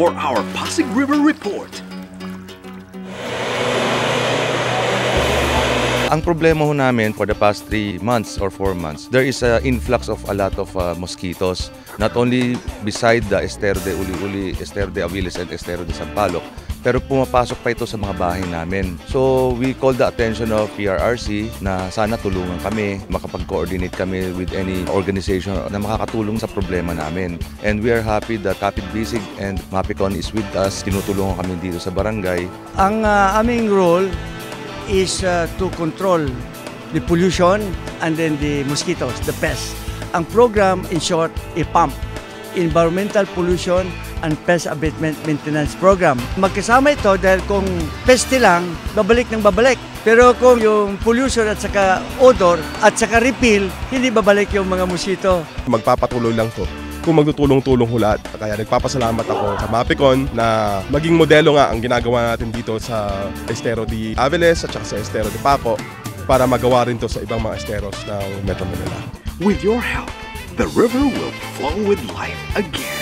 for our Pasig River Report. Ang problema ho namin for the past 3 months or 4 months, there is an influx of a lot of mosquitoes, not only beside the Estero de Uli-Uli, Estero de Aviles, and Estero de Sampaloc, pero pumapasok pa ito sa mga bahay namin. So we call the attention of PRRC na sana tulungan kami, makapag-coordinate kami with any organization na makakatulong sa problema namin. And we are happy that Kapit Bisig and Mapicon is with us. Tinutulungan kami dito sa barangay. Ang aming role is to control the pollution and then the mosquitoes, the pests. Ang program, in short, IPAMP, Environmental Pollution and Pest Abatement Maintenance Program. Magkasama ito dahil kung peste lang, babalik ng babalik. Pero kung yung pollution at saka odor at saka repeal, hindi babalik yung mga mosquito. Magpapatuloy lang to kung magtutulong-tulong hulat. Kaya nagpapasalamat ako sa Mapicon na maging modelo nga ang ginagawa natin dito sa Estero de Aviles at saka sa Estero de Paco para magawa rin to sa ibang mga esteros ng Metro Manila. With your help, the river will flow with life again.